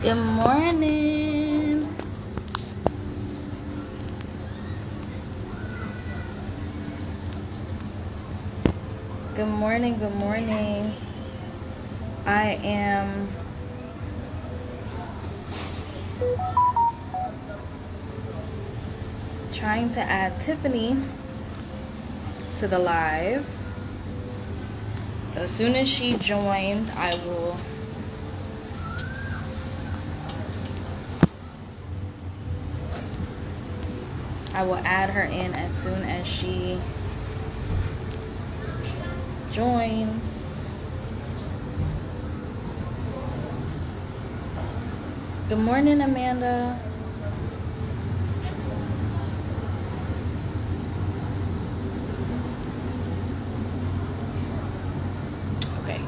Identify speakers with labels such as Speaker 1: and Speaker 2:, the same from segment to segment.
Speaker 1: Good morning. Good morning. Good morning. I am trying to add Tiffany to the live. So as soon as she joins, I will add her in as soon as she joins. Good morning, Amanda. Okay.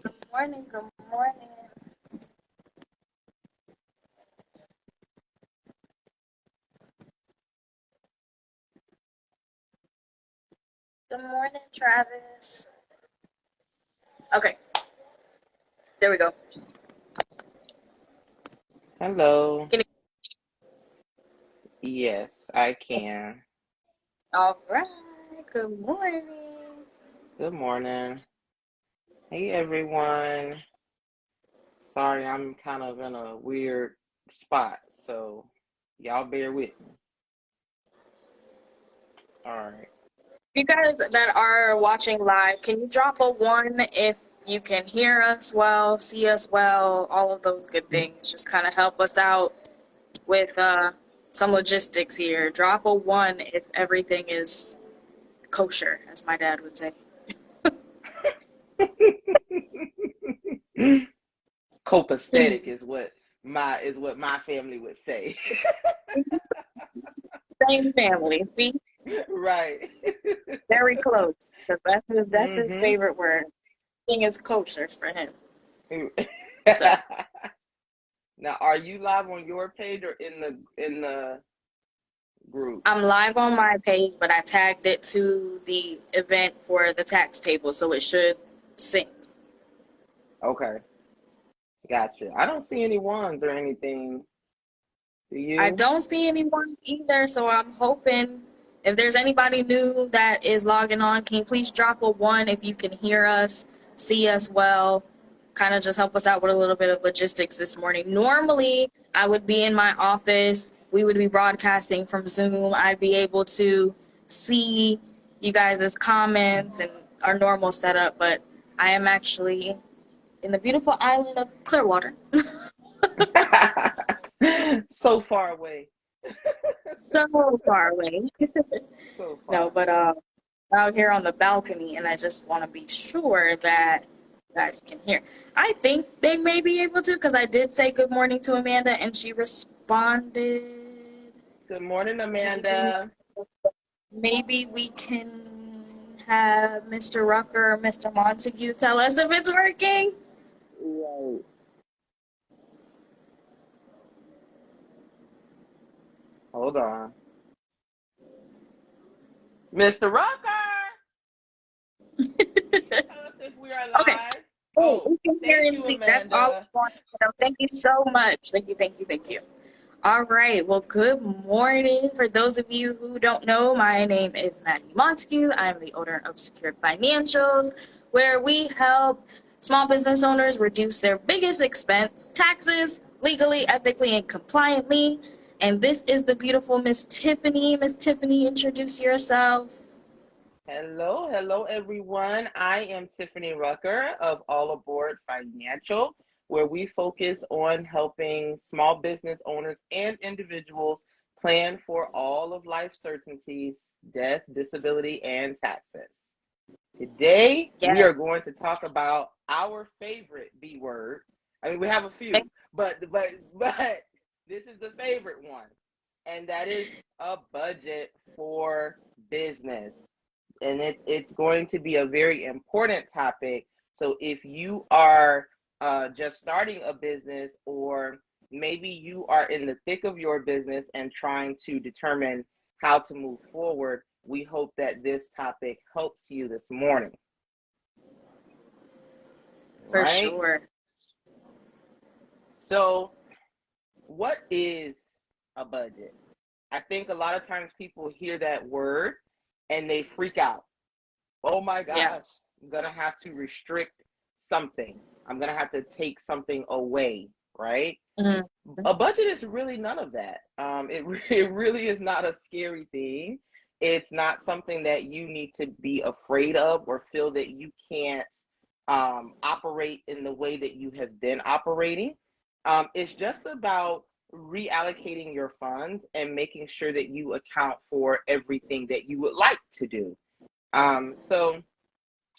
Speaker 1: Good morning. Good morning. Good morning, Travis. Okay, there we go.
Speaker 2: Hello.
Speaker 1: Can you-
Speaker 2: Yes, I can.
Speaker 1: All right. Good morning.
Speaker 2: Good morning. Hey, everyone. Sorry, I'm kind of in a weird spot, so y'all bear with me. All right.
Speaker 1: You guys that are watching live, can you drop a one if you can hear us well, see us well, all of those good things? Just kind of help us out with some logistics here. Drop a one if everything is kosher, as my dad would say.
Speaker 2: Copacetic is what my family would say.
Speaker 1: Same family. See,
Speaker 2: Right.
Speaker 1: very close. Because that's his
Speaker 2: Mm-hmm.
Speaker 1: favorite word. Thing is kosher for him. So
Speaker 2: Now, are you live on your page or in the group?
Speaker 1: I'm live on my page, but I tagged it to the event for the tax table, so it should sync.
Speaker 2: Okay, gotcha. I don't see any ones or anything. Do
Speaker 1: I
Speaker 2: you?
Speaker 1: don't see anyone either, so I'm hoping if there's anybody new that is logging on, can you please drop a one if you can hear us, see us well, kind of just help us out with a little bit of logistics this morning. Normally, I would be in my office, we would be broadcasting from Zoom, I'd be able to see you guys' comments and our normal setup, but I am actually in the beautiful island of Clearwater.
Speaker 2: So far away.
Speaker 1: So far away.
Speaker 2: So
Speaker 1: No,
Speaker 2: far.
Speaker 1: but out here on the balcony, and I just want to be sure that you guys can hear. I think they may be able to, because I did say good morning to Amanda, and she responded.
Speaker 2: Good morning,
Speaker 1: Maybe,
Speaker 2: Amanda.
Speaker 1: maybe we can have Mr. Rucker or Mr. Montague tell us if it's working.
Speaker 2: Right. Hold on. Mr. Rucker, can you tell us if we are
Speaker 1: Okay.
Speaker 2: live?
Speaker 1: Oh,
Speaker 2: Oh,
Speaker 1: we can hear
Speaker 2: thank
Speaker 1: and
Speaker 2: you,
Speaker 1: see. That's all
Speaker 2: Amanda.
Speaker 1: I want to know. Thank you so much. Thank you, thank you, thank you. All right. Well, good morning. For those of you who don't know, my name is Maggie Montague. I'm the owner of Secured Financials, where we help small business owners reduce their biggest expense, taxes, legally, ethically, and compliantly. And this is the beautiful Miss Tiffany. Miss Tiffany, introduce yourself.
Speaker 2: Hello, hello, everyone. I am Tiffany Rucker of All Aboard Financial, where we focus on helping small business owners and individuals plan for all of life's certainties, death, disability, and taxes. Today, we
Speaker 1: Yes.
Speaker 2: are going to talk about our favorite B word. I mean, we have a few, but this is the favorite one, and that is a budget for business. And it's going to be a very important topic. So if you are just starting a business, or maybe you are in the thick of your business and trying to determine how to move forward, we hope that this topic helps you this morning.
Speaker 1: For
Speaker 2: Right?
Speaker 1: sure.
Speaker 2: So, what is a budget? I think a lot of times people hear that word and they freak out. Oh my
Speaker 1: Yeah.
Speaker 2: gosh, I'm going to have to restrict something. I'm going to have to take something away, right?
Speaker 1: Mhm.
Speaker 2: A budget is really none of that. It really is not a scary thing. It's not something that you need to be afraid of or feel that you can't operate in the way that you have been operating. It's just about reallocating your funds and making sure that you account for everything that you would like to do. So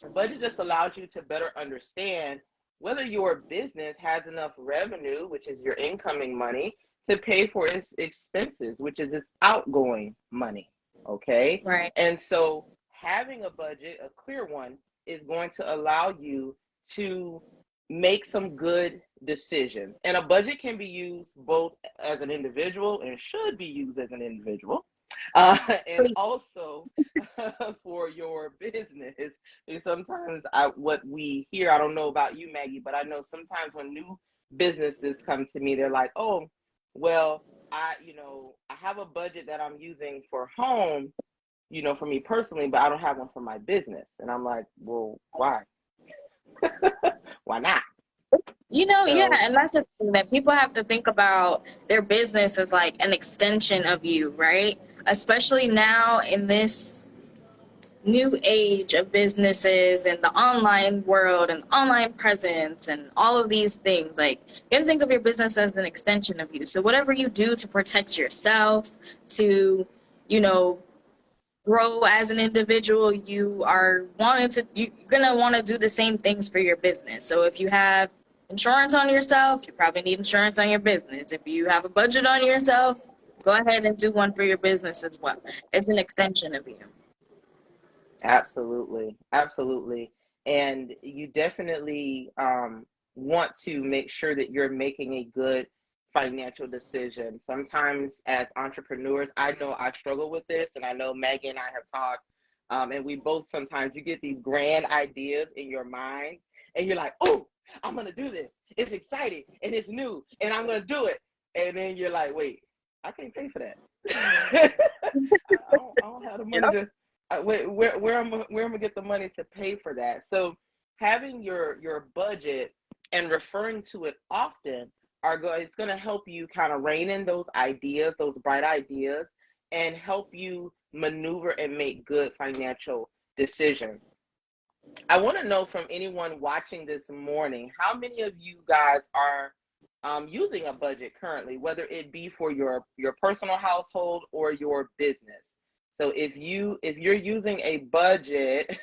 Speaker 2: a budget just allows you to better understand whether your business has enough revenue, which is your incoming money, to pay for its expenses, which is its outgoing money. Okay.
Speaker 1: Right.
Speaker 2: And so having a budget, a clear one, is going to allow you to make some good decisions. And a budget can be used both as an individual and should be used as an individual, and also for your business. And sometimes what we hear, I don't know about you, Maggie, but I know sometimes when new businesses come to me, they're like, oh, well, I have a budget that I'm using for home, for me personally, but I don't have one for my business. And I'm like, well, why? Why not?
Speaker 1: Yeah,
Speaker 2: So,
Speaker 1: and that's the thing that people have to think about their business as like an extension of you, right? Especially now in this new age of businesses and the online world and online presence and all of these things. Like, you have to think of your business as an extension of you. So whatever you do to protect yourself, to, you know, grow as an individual, you're gonna want to do the same things for your business. So if you have insurance on yourself, you probably need insurance on your business. If you have a budget on yourself, go ahead and do one for your business as well. It's an extension of you.
Speaker 2: absolutely, absolutely. And you definitely want to make sure that you're making a good financial decision. Sometimes, as entrepreneurs, I know I struggle with this, and I know Maggie and I have talked, and we both sometimes you get these grand ideas in your mind, and you're like, oh, I'm going to do this. It's exciting, and it's new, and I'm going to do it. And then you're like, wait, I can't pay for that. I don't have the money to where am I gonna get the money to pay for that? So having your budget and referring to it often it's going to help you kind of rein in those ideas, those bright ideas, and help you maneuver and make good financial decisions. I want to know from anyone watching this morning, how many of you guys are using a budget currently, whether it be for your personal household or your business. So if you're using a budget,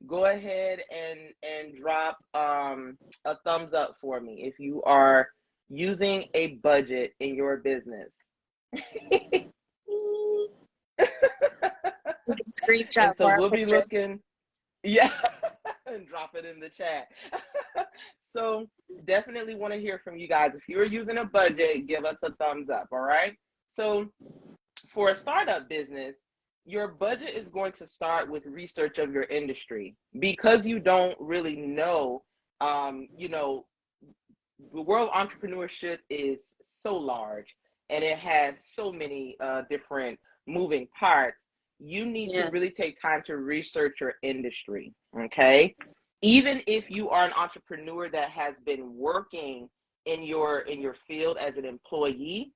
Speaker 2: go ahead and drop a thumbs up for me if you are using a budget in your business.
Speaker 1: Screenshot
Speaker 2: And so
Speaker 1: for our
Speaker 2: we'll be
Speaker 1: picture.
Speaker 2: looking, yeah, and drop it in the chat. So definitely want to hear from you guys. If you're using a budget, give us a thumbs up, all right? So for a startup business, your budget is going to start with research of your industry because you don't really know, the world of entrepreneurship is so large and it has so many different moving parts. You need to
Speaker 1: Yeah.
Speaker 2: really take time to research your industry, okay? Even if you are an entrepreneur that has been working in your field as an employee,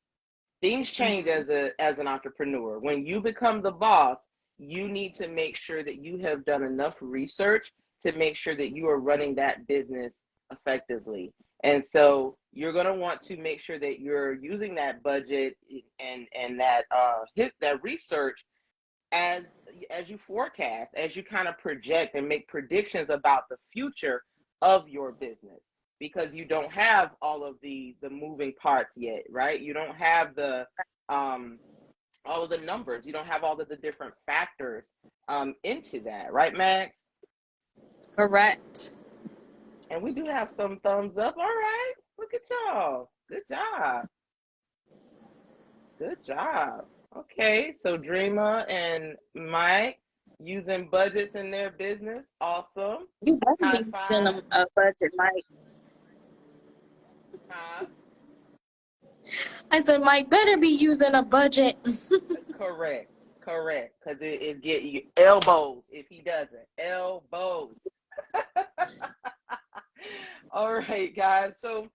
Speaker 2: things change
Speaker 1: Mhm.
Speaker 2: as an entrepreneur. When you become the boss, you need to make sure that you have done enough research to make sure that you are running that business effectively. And so you're going to want to make sure that you're using that budget and that research as you forecast, as you kind of project and make predictions about the future of your business, because you don't have all of the moving parts yet, right? You don't have the all of the numbers, you don't have all of the different factors into that, right, Max?
Speaker 1: Correct.
Speaker 2: And we do have some thumbs up. All right, Look at y'all. Good job. Good job. Okay, so Dreamer and Mike using budgets in their business. Awesome.
Speaker 1: You better
Speaker 2: High
Speaker 1: be using
Speaker 2: five.
Speaker 1: a budget, Mike.
Speaker 2: Huh?
Speaker 1: I said, Mike better be using a budget.
Speaker 2: Correct. Correct. Because it get you elbows if he doesn't. Elbows. All right, guys. So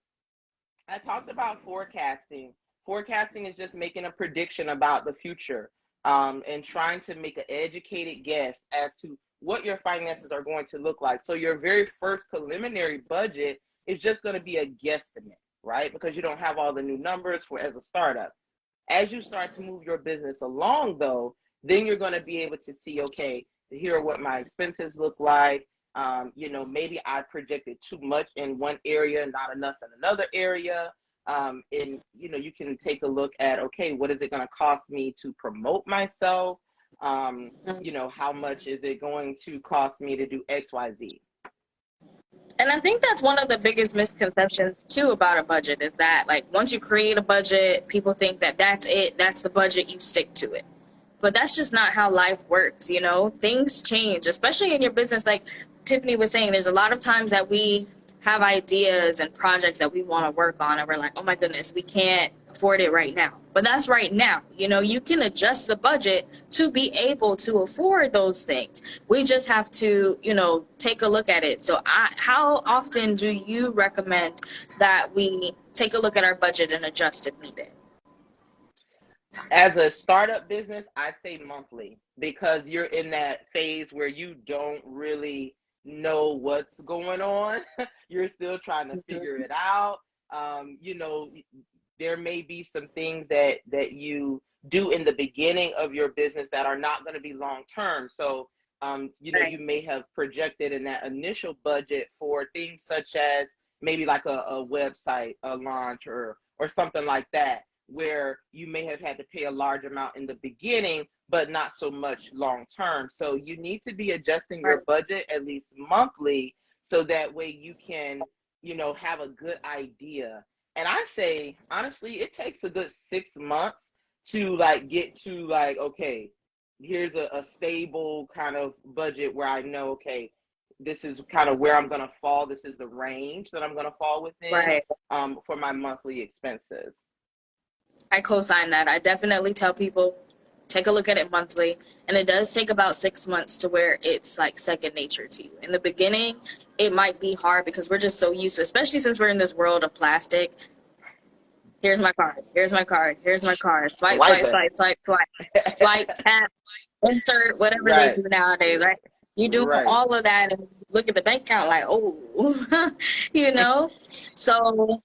Speaker 2: I talked about forecasting. Forecasting is just making a prediction about the future, and trying to make an educated guess as to what your finances are going to look like. So your very first preliminary budget is just going to be a guesstimate, right? Because you don't have all the new numbers for as a startup. As you start to move your business along, though, then you're going to be able to see, okay, here are what my expenses look like. Maybe I projected too much in one area, not enough in another area. And you can take a look at, okay, what is it going to cost me to promote myself? How much is it going to cost me to do XYZ?
Speaker 1: And I think that's one of the biggest misconceptions too about a budget is that like once you create a budget, people think that that's it, that's the budget, you stick to it. But that's just not how life works, you know? Things change, especially in your business. Like Tiffany was saying, there's a lot of times that we have ideas and projects that we want to work on and we're like, oh my goodness, we can't afford it right now. But that's right now. You know, you can adjust the budget to be able to afford those things. We just have to, take a look at it. So how often do you recommend that we take a look at our budget and adjust if needed?
Speaker 2: As a startup business, I say monthly, because you're in that phase where you don't really know what's going on. You're still trying to figure it out. There may be some things that you do in the beginning of your business that are not going to be long term. So,
Speaker 1: Right.
Speaker 2: you may have projected in that initial budget for things such as maybe like a website, a launch, or something like that, where you may have had to pay a large amount in the beginning, but not so much long term. So you need to be adjusting
Speaker 1: Right.
Speaker 2: your budget at least monthly, so that way you can, have a good idea. And I say, honestly, it takes a good 6 months to like get to like, okay, here's a stable kind of budget where I know, okay, this is kind of where I'm going to fall. This is the range that I'm going to fall within,
Speaker 1: Right.
Speaker 2: for my monthly expenses.
Speaker 1: I co-sign that. I definitely tell people take a look at it monthly, and it does take about 6 months to where it's like second nature to you. In the beginning, it might be hard because we're just so used to, especially since we're in this world of plastic. Here's my card. Here's my card. Here's my card. Swipe, swipe,
Speaker 2: Swiping.
Speaker 1: swipe, swipe, swipe, swipe, tap, insert, whatever they
Speaker 2: Right,
Speaker 1: do nowadays, right? You do
Speaker 2: right.
Speaker 1: all of that and look at the bank account like, oh, you know. So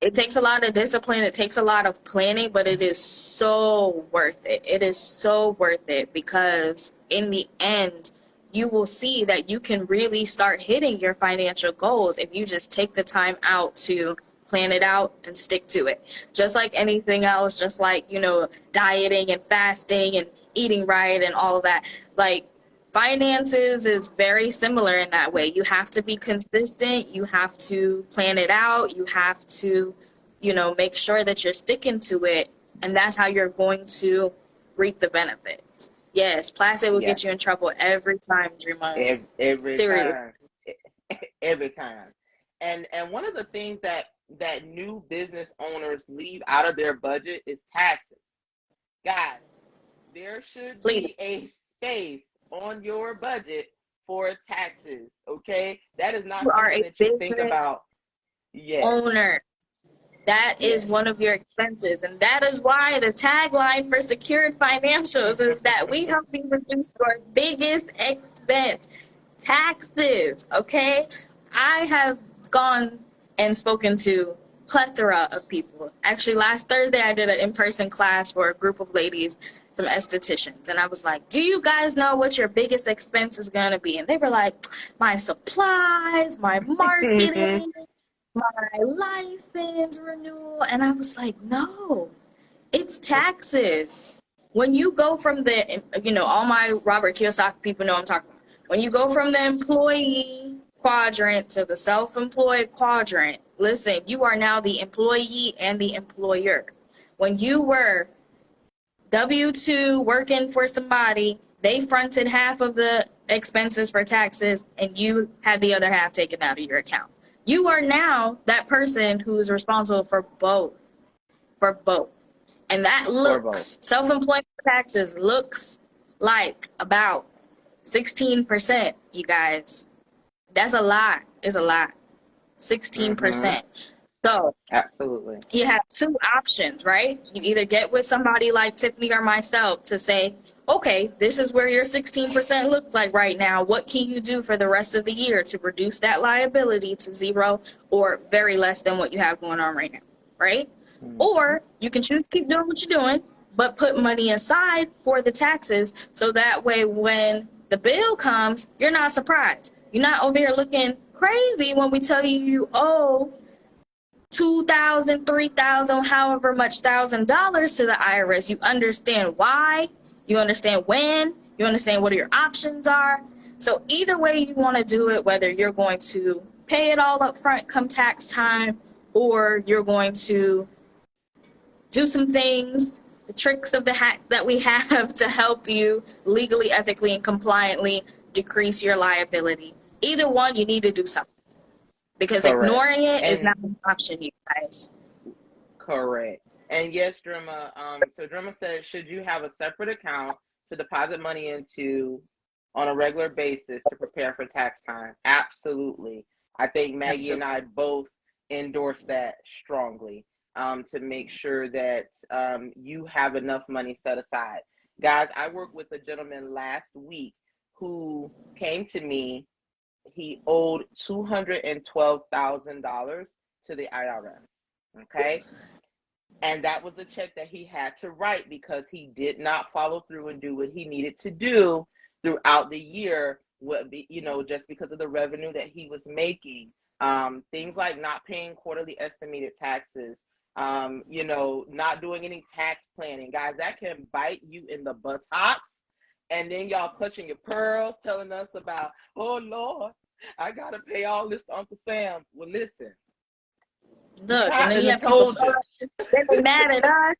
Speaker 1: it takes a lot of discipline. It takes a lot of planning, but it is so worth it. It is so worth it because in the end, you will see that you can really start hitting your financial goals if you just take the time out to plan it out and stick to it. Just like anything else, just like, dieting and fasting and eating right and all of that. Like, finances is very similar in that way. You have to be consistent. You have to plan it out. You have to, make sure that you're sticking to it. And that's how you're going to reap the benefits. Yes, plastic will
Speaker 2: Yes,
Speaker 1: get you in trouble every time, Dreamer.
Speaker 2: every
Speaker 1: Serious.
Speaker 2: time, every time. And one of the things that new business owners leave out of their budget is taxes. Guys, there should
Speaker 1: Please.
Speaker 2: be a space on your budget for taxes. Okay, that is
Speaker 1: You
Speaker 2: not
Speaker 1: are
Speaker 2: something
Speaker 1: a
Speaker 2: that you think
Speaker 1: business
Speaker 2: about. Yes,
Speaker 1: owner. That is
Speaker 2: yes.
Speaker 1: one of your expenses. And that is why the tagline for Secured Financials is that we help you reduce your biggest expense, taxes. Okay? I have gone and spoken to plethora of people. Actually, last Thursday I did an in-person class for a group of ladies, some estheticians, and I was like, do you guys know what your biggest expense is going to be? And they were like, my supplies, my marketing, my license renewal. And I was like, no, it's taxes. When you go from all my Robert Kiyosaki people know I'm talking about. When you go from the employee quadrant to the self-employed quadrant, listen, you are now the employee and the employer. When you were W-2 working for somebody, they fronted half of the expenses for taxes and you had the other half taken out of your account. You are now that person who is responsible for both. For both. And that looks, self-employment taxes looks like about 16%, you guys. That's a lot. It's a lot. 16%. So
Speaker 2: absolutely,
Speaker 1: you have two options, right? You either get with somebody like Tiffany or myself to say, okay, this is where your 16% looks like right now. What can you do for the rest of the year to reduce that liability to zero or very less than what you have going on right now, right? Or you can choose to keep doing what you're doing, but put money aside for the taxes so that way when the bill comes, you're not surprised. You're not over here looking crazy when we tell you you owe $2,000, $3,000, however much $1,000 to the IRS. You understand why, you understand when, you understand what your options are. So either way you want to do it, whether you're going to pay it all up front come tax time, or you're going to do some things, the tricks of the hat that we have to help you legally, ethically, and compliantly decrease your liability. Either one, you need to do something. Because ignoring it is not an option, you guys.
Speaker 2: Correct. And yes, Drima, so Drima says, should you have a separate account to deposit money into on a regular basis to prepare for tax time? Absolutely. I think Maggie and I both endorse that strongly, to make sure that you have enough money set aside. Guys, I worked with a gentleman last week who came to me. He owed $212,000 to the IRS. Okay. And that was a check that he had to write because he did not follow through and do what he needed to do throughout the year, just because of the revenue that he was making. Things like not paying quarterly estimated taxes, not doing any tax planning. Guys, that can bite you in the buttocks. And then y'all clutching your pearls, telling us about, oh, Lord, I got to pay all this to Uncle Sam. Well, listen.
Speaker 1: Look, and then you have people they're mad at us.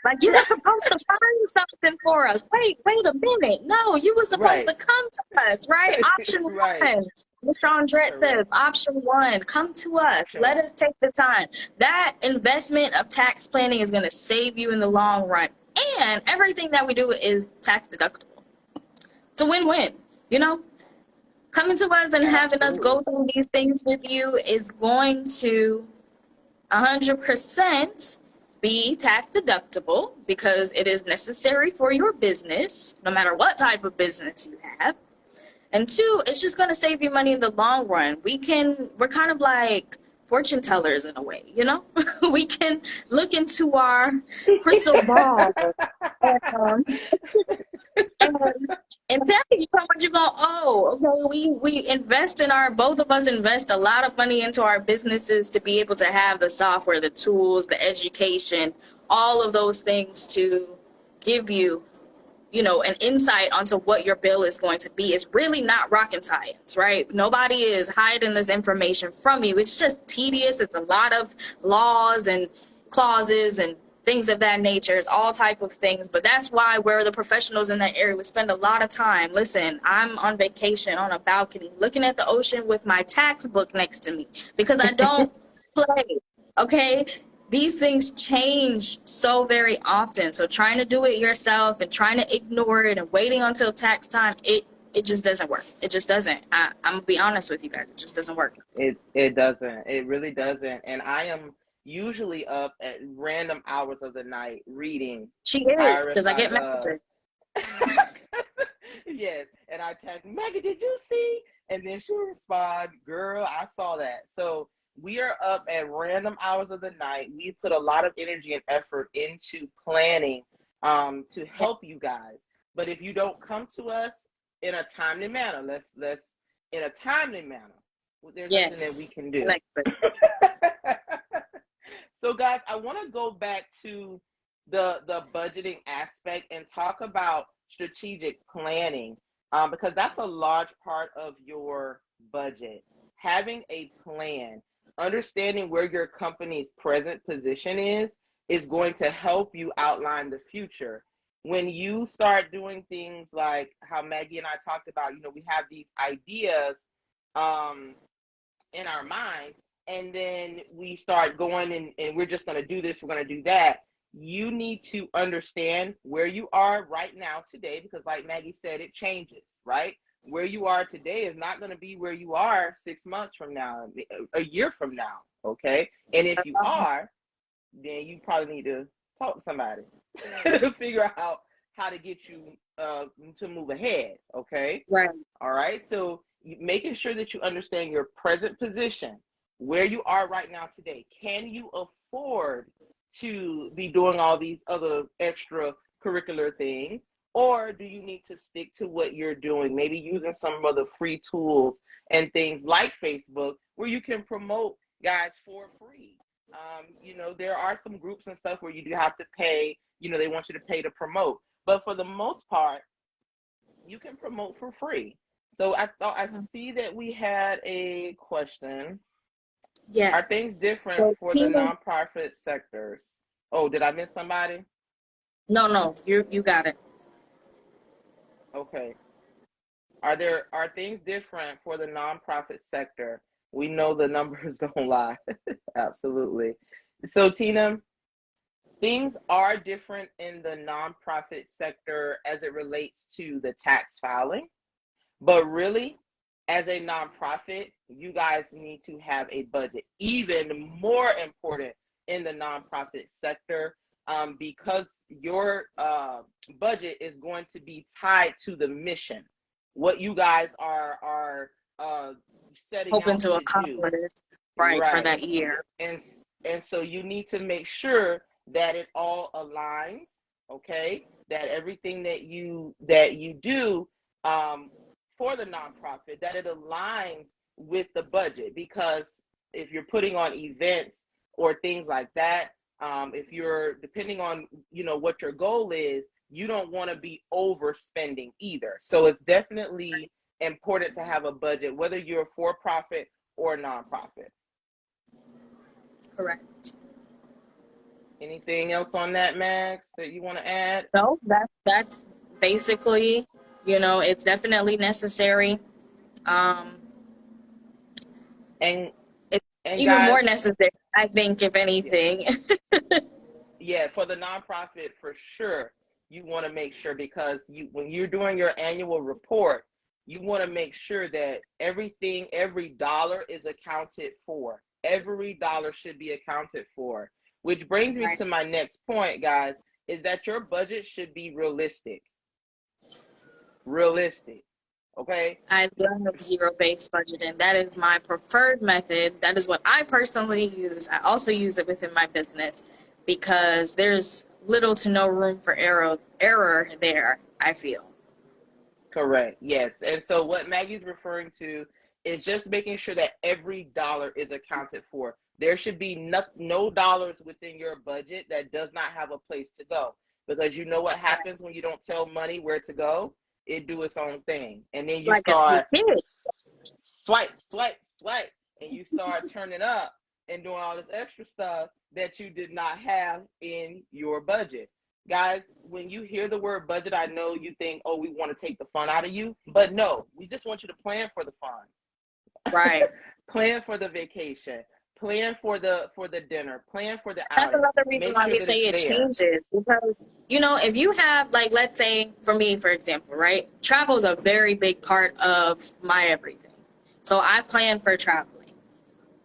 Speaker 1: Like, you were supposed to find something for us. Wait a minute. No, you were supposed to come to us, right? Option one. Mr. Andret says, option one, come to us. Let us take the time. That investment of tax planning is going to save you in the long run. And everything that we do is tax deductible. It's a win-win, Coming to us and having us go through these things with you is going to 100% be tax deductible because it is necessary for your business, no matter what type of business you have. And two, it's just going to save you money in the long run. We're kind of like fortune tellers in a way, We can look into our crystal ball and tell you how much you're going to owe. Okay, we invest both of us invest a lot of money into our businesses to be able to have the software, the tools, the education, all of those things to give you, an insight onto what your bill is going to be. It's really not rocket science, right? Nobody is hiding this information from you. It's just tedious. It's a lot of laws and clauses and things of that nature. It's all type of things, but that's why we're the professionals in that area. We spend a lot of time. Listen, I'm on vacation on a balcony looking at the ocean with my tax book next to me because I don't play, okay? These things change so very often. So trying to do it yourself and trying to ignore it and waiting until tax time, it just doesn't work. It just doesn't. I'm going to be honest with you guys. It just doesn't work.
Speaker 2: It doesn't. It really doesn't. And I am usually up at random hours of the night reading.
Speaker 1: She is, because I get messages.
Speaker 2: Yes. And I text, Maggie, did you see? And then she'll respond, girl, I saw that. So we are up at random hours of the night. We put a lot of energy and effort into planning to help you guys. But if you don't come to us in a timely manner, let's in a timely manner, there's nothing that we can do. So guys, I want to go back to the budgeting aspect and talk about strategic planning, because that's a large part of your budget. Having a plan. understanding where your company's present position is going to help you outline the future. When you start doing things like how Maggie and I talked about, we have these ideas in our mind, and then we start going and we're just going to do this, we're going to do that. You need to understand where you are right now today, because like Maggie said, it changes, right? Where you are today is not going to be where you are 6 months from now, a year from now, okay? And if you are, then you probably need to talk to somebody to figure out how to get you to move ahead, okay?
Speaker 1: Right.
Speaker 2: All right, so making sure that you understand your present position, where you are right now today. Can you afford to be doing all these other extra curricular things? Or do you need to stick to what you're doing? Maybe using some of the free tools and things like Facebook where you can promote guys for free. There are some groups and stuff where you do have to pay, they want you to pay to promote. But for the most part, you can promote for free. So I see that we had a question.
Speaker 1: Yes.
Speaker 2: Are things different for the nonprofit sectors? Oh, did I miss somebody?
Speaker 1: No, you got it.
Speaker 2: Okay. Are things different for the nonprofit sector? We know the numbers don't lie. Absolutely. So Tina, things are different in the nonprofit sector as it relates to the tax filing. But really, as a nonprofit, you guys need to have a budget. Even more important in the nonprofit sector, because your budget is going to be tied to the mission, what you guys are setting
Speaker 1: Hoping
Speaker 2: out
Speaker 1: to
Speaker 2: to
Speaker 1: accomplish,
Speaker 2: do.
Speaker 1: right, for
Speaker 2: Right.
Speaker 1: that year.
Speaker 2: And so you need to make sure that it all aligns, okay? That everything that you do for the nonprofit, that it aligns with the budget. Because if you're putting on events or things like that, if you're depending on what your goal is, you don't want to be overspending either. So it's definitely important to have a budget, whether you're for profit or nonprofit.
Speaker 1: Correct.
Speaker 2: Anything else on that, Max, that you want to add?
Speaker 1: No, that's basically, it's definitely necessary. Um,
Speaker 2: And
Speaker 1: it's
Speaker 2: and
Speaker 1: even
Speaker 2: guys,
Speaker 1: more necessary, I think, if anything.
Speaker 2: yeah, for the nonprofit, for sure, you want to make sure, because when you're doing your annual report, you want to make sure that every dollar is accounted for. Every dollar should be accounted for. Which brings me
Speaker 1: Right.
Speaker 2: to my next point, guys, is that your budget should be realistic. Realistic. Okay?
Speaker 1: I love zero-based budgeting. That is my preferred method. That is what I personally use. I also use it within my business because there's little to no room for error there, I feel.
Speaker 2: Correct. Yes. And so what Maggie's referring to is just making sure that every dollar is accounted for. There should be no dollars within your budget that does not have a place to go. Because you know what happens when you don't tell money where to go? It do its own thing. And then
Speaker 1: It's
Speaker 2: you
Speaker 1: like a
Speaker 2: start
Speaker 1: kid.
Speaker 2: swipe, swipe, swipe, and you start turning up and doing all this extra stuff that you did not have in your budget. Guys, when you hear the word budget, I know you think, oh, we want to take the fun out of you. But no, we just want you to plan for the fun.
Speaker 1: Right.
Speaker 2: Plan for the vacation. Plan for the dinner. Plan for the
Speaker 1: That's
Speaker 2: outing.
Speaker 1: another reason
Speaker 2: Make
Speaker 1: why
Speaker 2: sure
Speaker 1: we
Speaker 2: that
Speaker 1: say
Speaker 2: it's
Speaker 1: it
Speaker 2: there.
Speaker 1: changes because, if you have, like, let's say for me, for example, right? Travel is a very big part of my everything. So I plan for traveling.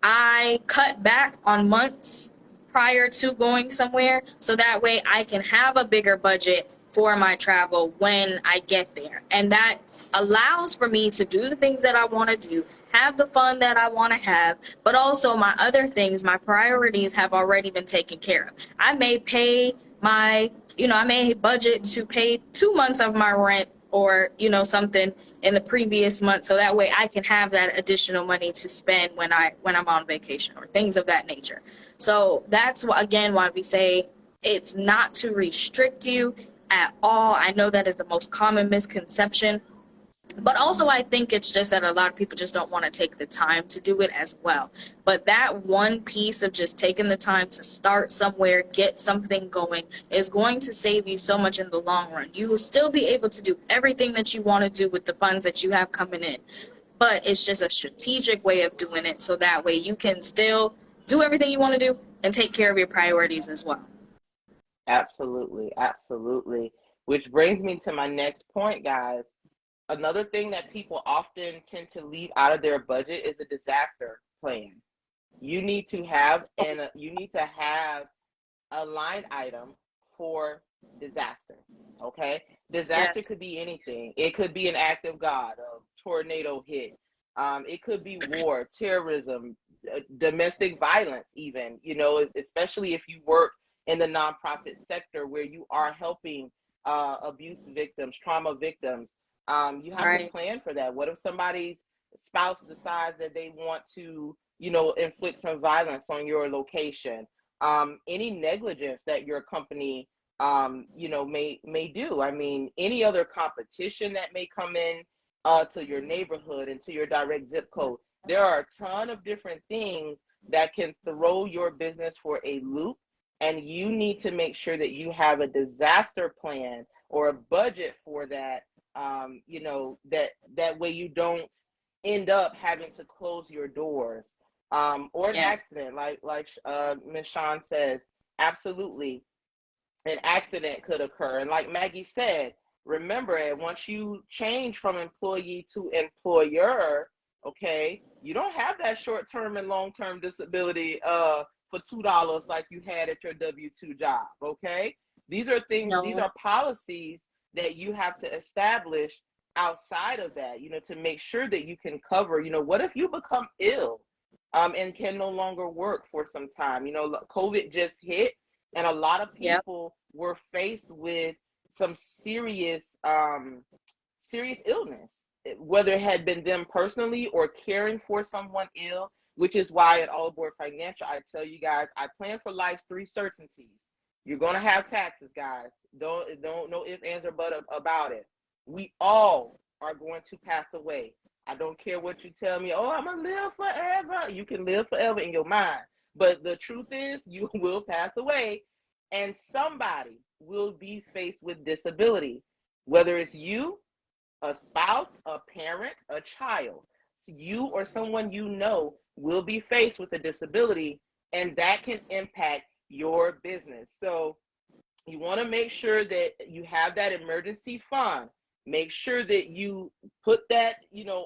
Speaker 1: I cut back on months prior to going somewhere so that way I can have a bigger budget for my travel when I get there. And that allows for me to do the things that I want to do, have the fun that I want to have, but also my other things, my priorities have already been taken care of. I may pay I may budget to pay 2 months of my rent or, something in the previous month so that way I can have that additional money to spend when I'm on vacation or things of that nature. So that's again why we say it's not to restrict you at all. I know that is the most common misconception, But also, I think it's just that a lot of people just don't want to take the time to do it as well. But that one piece of just taking the time to start somewhere, get something going, is going to save you so much in the long run. You will still be able to do everything that you want to do with the funds that you have coming in. But it's just a strategic way of doing it, so that way you can still do everything you want to do and take care of your priorities as well.
Speaker 2: Absolutely, absolutely. Which brings me to my next point, guys. Another thing that people often tend to leave out of their budget is a disaster plan. You need to have a line item for disaster. Okay? Disaster
Speaker 1: Yes.
Speaker 2: could be anything. It could be an act of God, a tornado hit. It could be war, terrorism, domestic violence, even, especially if you work in the nonprofit sector where you are helping abuse victims, trauma victims. You have to
Speaker 1: Right.
Speaker 2: plan for that. What if somebody's spouse decides that they want to, inflict some violence on your location? Any negligence that your company may do. I mean, any other competition that may come in to your neighborhood and to your direct zip code. There are a ton of different things that can throw your business for a loop, and you need to make sure that you have a disaster plan or a budget for that. That way you don't end up having to close your doors, or an
Speaker 1: Yes.
Speaker 2: accident, like Miss Shawn says. Absolutely, an accident could occur. And like Maggie said, remember, once you change from employee to employer, okay, you don't have that short-term and long-term disability for $2 like you had at your W-2 job, okay? These
Speaker 1: No.
Speaker 2: are policies that you have to establish outside of that, to make sure that you can cover, what if you become ill and can no longer work for some time? COVID just hit, and a lot of
Speaker 1: Yep.
Speaker 2: people were faced with some serious illness, whether it had been them personally or caring for someone ill. Which is why at All Aboard Financial, I tell you guys, I plan for life's three certainties. You're gonna have taxes, guys. Don't no ifs, ands, or but about it. We all are going to pass away. I don't care what you tell me. Oh, I'm gonna live forever. You can live forever in your mind, but the truth is, you will pass away, and somebody will be faced with disability, whether it's you, a spouse, a parent, a child. You or someone will be faced with a disability, and that can impact your business. So you want to make sure that you have that emergency fund. Make sure that you put that,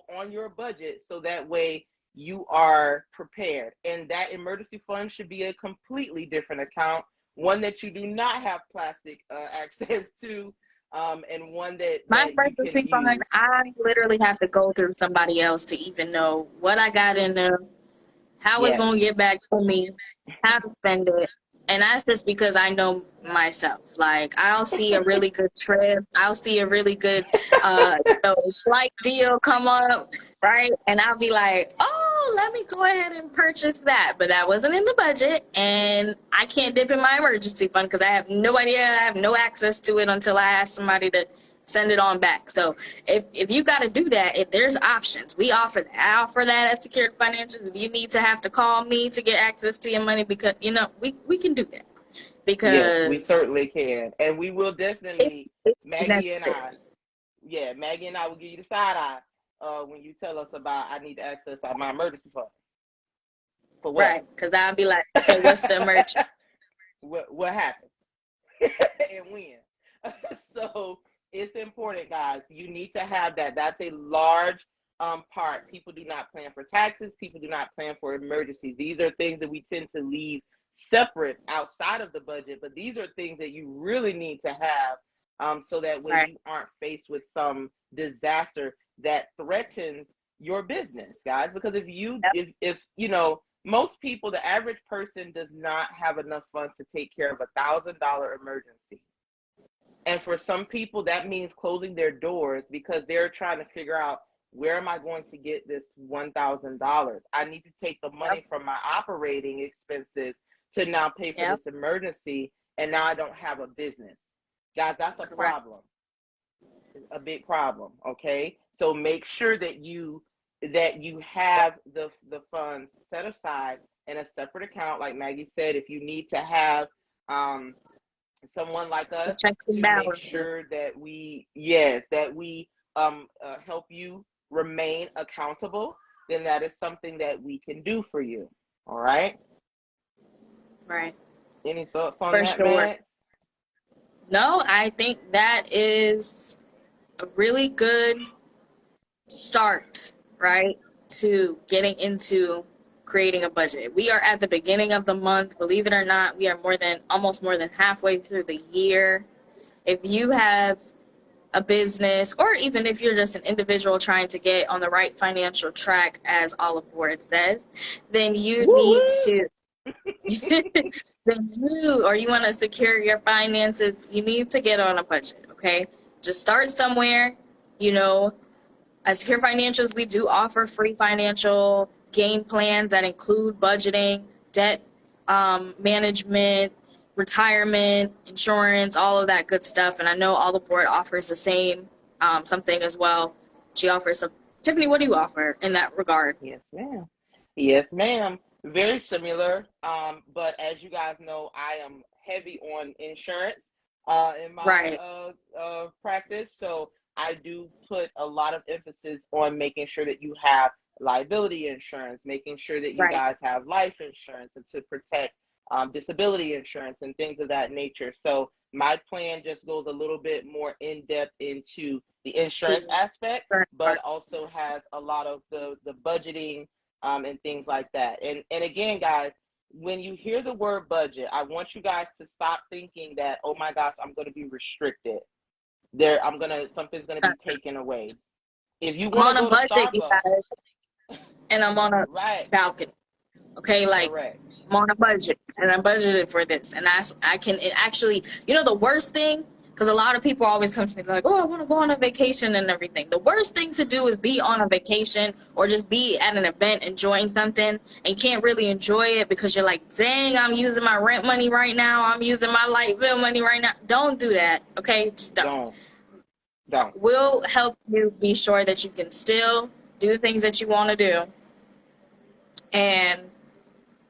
Speaker 2: on your budget, so that way you are prepared. And that emergency fund should be a completely different account, one that you do not have plastic access to, and one
Speaker 1: My
Speaker 2: that you can
Speaker 1: emergency fund,
Speaker 2: use.
Speaker 1: I literally have to go through somebody else to even know what I got in there, how it's
Speaker 2: Yes.
Speaker 1: going to get back to me, how to spend it. And that's just because I know myself. Like, I'll see a really good trip, I'll see a really good flight deal come up, right? And I'll be like, oh, let me go ahead and purchase that. But that wasn't in the budget, and I can't dip in my emergency fund because I have no idea, I have no access to it until I ask somebody to send it on back. So if you got to do that, if there's options, we offer that. I offer that at Secured Financials. If you need to have to call me to get access to your money, because we can do that,
Speaker 2: Yes, we
Speaker 1: because
Speaker 2: certainly can. And we will
Speaker 1: it,
Speaker 2: definitely,
Speaker 1: it's
Speaker 2: Maggie and I,
Speaker 1: necessary.
Speaker 2: yeah, Maggie and I will give you the side eye when you tell us about I need to access my emergency fund. For what?
Speaker 1: Right, because I'll be like, okay, what's the emergency?
Speaker 2: What happened? And when? So it's important, guys. You need to have that. That's a large part. People do not plan for taxes. People do not plan for emergencies. These are things that we tend to leave separate outside of the budget, but these are things that you really need to have, so that way
Speaker 1: Right.
Speaker 2: you aren't faced with some disaster that threatens your business, guys. Because
Speaker 1: Yep.
Speaker 2: if most people, the average person does not have enough funds to take care of $1,000 emergency. And for some people, that means closing their doors because they're trying to figure out, where am I going to get this $1,000? I need to take the
Speaker 1: Yep.
Speaker 2: money from my operating expenses to now pay for
Speaker 1: Yep.
Speaker 2: this emergency, and now I don't have a business. Guys, that's a
Speaker 1: Correct.
Speaker 2: problem, a big problem, okay? So make sure that you have the funds set aside in a separate account. Like Maggie said, if you need to have someone like
Speaker 1: So
Speaker 2: us
Speaker 1: checks and
Speaker 2: to make
Speaker 1: balances.
Speaker 2: sure that we help you remain accountable, then that is something that we can do for you. All right.
Speaker 1: Right.
Speaker 2: Any thoughts on
Speaker 1: For
Speaker 2: that,
Speaker 1: sure.
Speaker 2: Matt?
Speaker 1: No, I think that is a really good start, right, to getting into creating a budget. We are at the beginning of the month. Believe it or not, we are almost more than halfway through the year. If you have a business, or even if you're just an individual trying to get on the right financial track, as Olive Board says, then you need
Speaker 2: Woo-woo!
Speaker 1: to or you want to secure your finances, you need to get on a budget, okay? Just start somewhere. You know, at Secure Financials, we do offer free financial game plans that include budgeting, debt management, retirement, insurance, all of that good stuff. And I know All Board offers the same something as well. She offers some. Tiffany, what do you offer in that regard?
Speaker 2: Yes, ma'am. Yes, ma'am. Very similar. But as you guys know, I am heavy on insurance in my
Speaker 1: Right,
Speaker 2: practice. So I do put a lot of emphasis on making sure that you have liability insurance, making sure that you
Speaker 1: right.
Speaker 2: guys have life insurance and to protect disability insurance and things of that nature. So my plan just goes a little bit more in depth into the insurance
Speaker 1: To
Speaker 2: aspect, but also has a lot of the budgeting and things like that. And again, guys, when you hear the word budget, I want you guys to stop thinking that, oh my gosh, I'm going to be restricted. Something's gonna be taken away. If you
Speaker 1: I'm
Speaker 2: want to
Speaker 1: on a
Speaker 2: go to
Speaker 1: budget, you
Speaker 2: Starbucks,
Speaker 1: guys, and I'm on a
Speaker 2: right?
Speaker 1: balcony. Okay, like
Speaker 2: Correct.
Speaker 1: I'm on a budget and I'm budgeted for this, and I can it actually, the worst thing, because a lot of people always come to me like, oh, I want to go on a vacation and everything. The worst thing to do is be on a vacation or just be at an event enjoying something, and you can't really enjoy it because you're like, dang, I'm using my rent money right now, I'm using my light bill money right now. Don't do that, okay? Just don't.
Speaker 2: Don't don't.
Speaker 1: We'll help you be sure that you can still do the things that you want to do and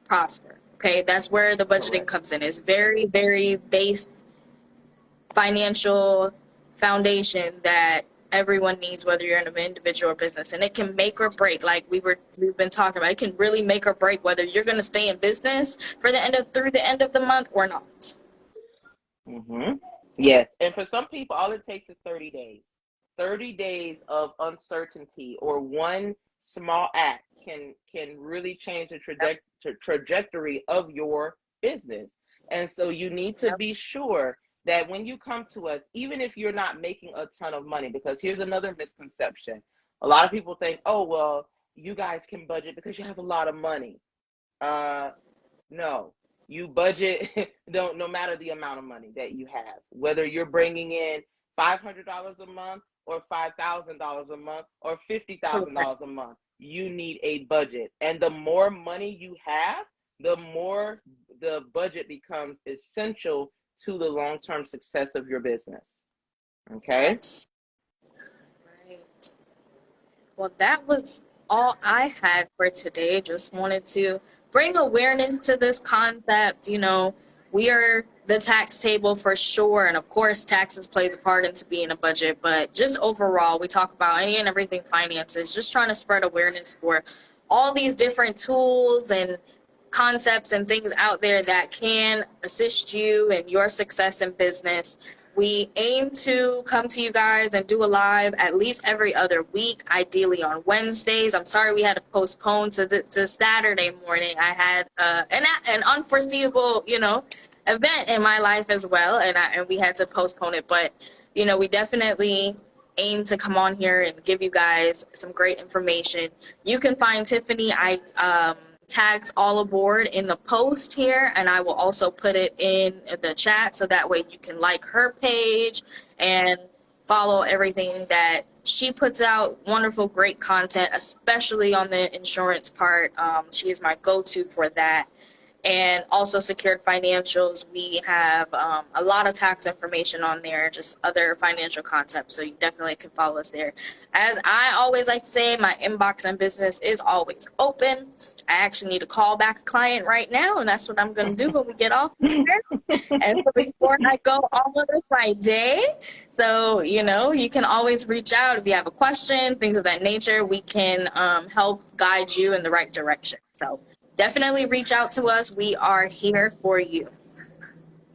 Speaker 1: prosper. Okay, that's where the budgeting
Speaker 2: Correct.
Speaker 1: comes in. It's very, very base financial foundation that everyone needs, whether you're in an individual or business, and it can make or break. Like we've been talking about, it can really make or break whether you're going to stay in business through the end of the month or not.
Speaker 2: Mm-hmm. Yes. And for some people, all it takes is 30 days. 30 days of uncertainty or one small act can really change the
Speaker 1: Yep.
Speaker 2: trajectory of your business. And so you need to
Speaker 1: Yep.
Speaker 2: be sure that when you come to us, even if you're not making a ton of money, because here's another misconception. A lot of people think, oh, well, you guys can budget because you have a lot of money. Uh, no, you budget don't no matter the amount of money that you have, whether you're bringing in $500 a month or $5,000 a month or $50,000
Speaker 1: Correct.
Speaker 2: a month. You need a budget, and the more money you have, the more the budget becomes essential to the long-term success of your business. Okay.
Speaker 1: Yes. Right. Well, that was all I had for today. Just wanted to bring awareness to this concept. We are the tax table for sure. And of course, taxes plays a part into being a budget. But just overall, we talk about any and everything finances, just trying to spread awareness for all these different tools and concepts and things out there that can assist you in your success in business. We aim to come to you guys and do a live at least every other week, ideally on Wednesdays. I'm sorry we had to postpone to Saturday morning. I had an unforeseeable, event in my life as well, and we had to postpone it. But we definitely aim to come on here and give you guys some great information. You can find Tiffany. I tagged All Aboard in the post here, and I will also put it in the chat so that way you can like her page and follow everything that she puts out. Wonderful, great content, especially on the insurance part. She is my go-to for that. and also secured financials. We have a lot of tax information on there, just other financial concepts. So you definitely can follow us there. As I always like to say, my inbox and business is always open. I actually need to call back a client right now, and that's what I'm going to do when we get off here. And so before I go on with my day, so, you can always reach out if you have a question, things of that nature. We can help guide you in the right direction. So definitely reach out to us. We are here for you.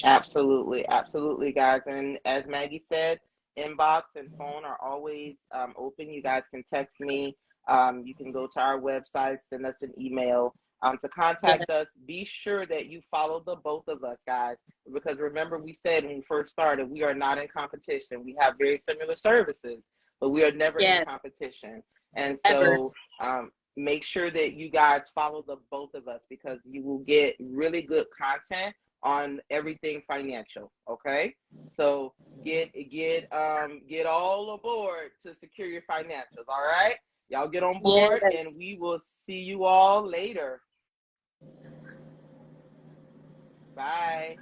Speaker 2: Absolutely, absolutely, guys. And as Maggie said, inbox and phone are always open. You guys can text me. You can go to our website, send us an email to
Speaker 1: Yes.
Speaker 2: contact us. Be sure that you follow the both of us, guys, because remember we said when we first started, we are not in competition. We have very similar services, but we are never in
Speaker 1: Yes.
Speaker 2: competition. And
Speaker 1: Ever.
Speaker 2: so make sure that you guys follow the both of us because you will get really good content on everything financial. Okay, so get all aboard to secure your financials. All right, y'all get on board,
Speaker 1: Yes.
Speaker 2: and we will see you all later. Bye.